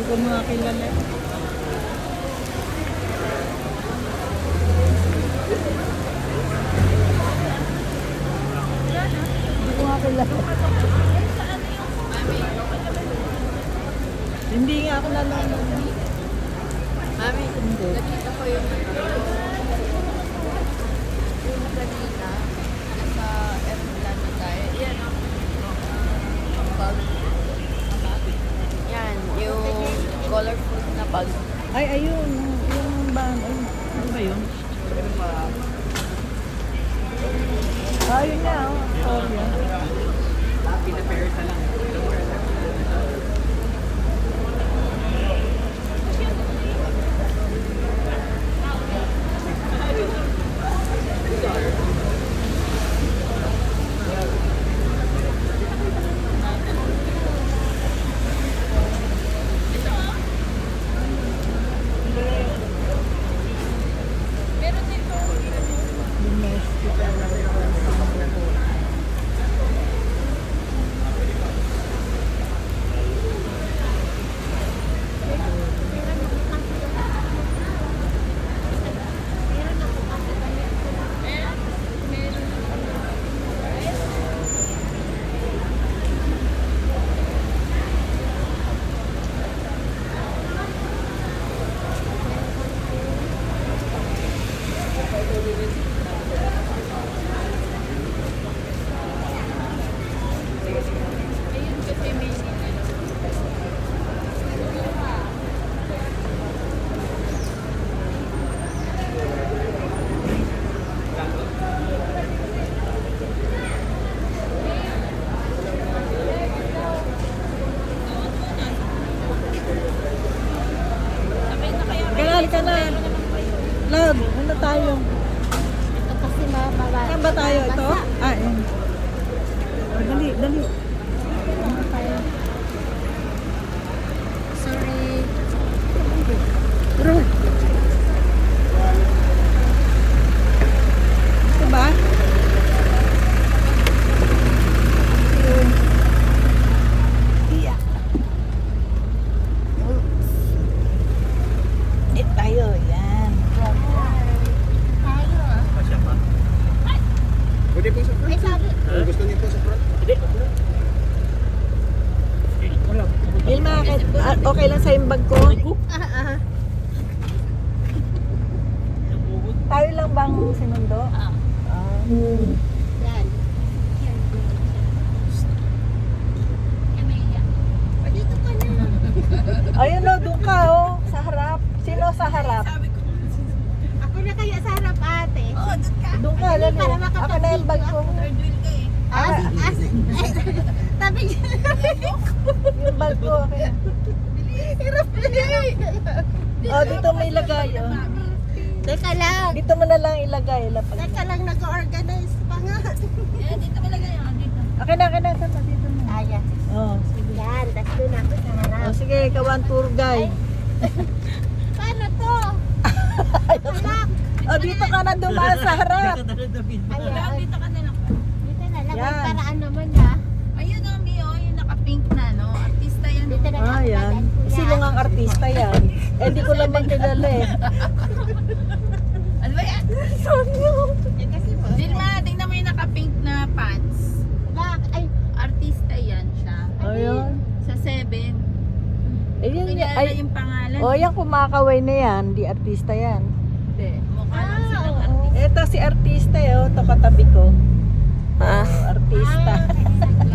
ko mga kilala. Hindi ko nga kilala. Hindi nga ako nalala. Mami, nakita ko yung kanina nasa airplane na tayo. Yan, bag. Yan, yung colorful na bag. Ay, ayun. Yung bang. Ay, ano ba yun? Ayun na, oh. Sorry, ah. Pinapersa lang. Ka na. Loud, ano tayo? Ito kasi mababa. Saan ba tayo? Ito? Ah, yun. Oh, dali, dali. Ano tayo? Sorry. Pero, ito ba? Iya. Dito tayo, yan. Tayo ah. Pasya pa. Pwede po sa front. Ay, sabi. Gusto niyo po sa front? Hindi. Wala. Ilma, okay lang sa yung bag ko? Tayo lang bang sinundo? Ah. Yan. Camilla. Dito ka na. Ayun o, doon ka oh, sa harap. Sino sa harap? Ako na kaya sa harap ate. Oo, doon ka. Doon ka, Ay, lalo. para Ako na yung bag ko. Third wheel ka eh. Tabi Yung bag ko, okay. Hirap na. Oh, dito may ilagay oh. Teka lang. Dito mo na lang ilagay. Lapag. Teka lang, nag-organize pa nga. Dito mo lagay ako dito. Okay na, Tata, dito na. Ayan. Oh, Sige. Yan, tapos doon ako sa harap. oh sige, kawan tour guide. Paano to? Anak. Oh, dito ka na dumaan sa harap. Ayan. Dito ka na lang. Dito na lang. May Yan. paraan naman ha. Ayun ang Mio, yung naka-pink na, no? Artista yan. Dito na lang. Ah, yan. Sino nga ang artista yan? Eh, di ko naman kilala eh. Ano ba yan? Yan kasi mo. Dilma, tingnan mo yung naka-pink na pants. Ay, Artista yan siya. Ayun. Sa 7. Eh, yun, Kilala ay, yung pangalan. oh, yan kumakaway na yan. Di artista yan. Hindi. Mukha lang silang oo. artista. Ito si artista eh, oh. Ito katabi ko. Ah. Oh, artista. Ah,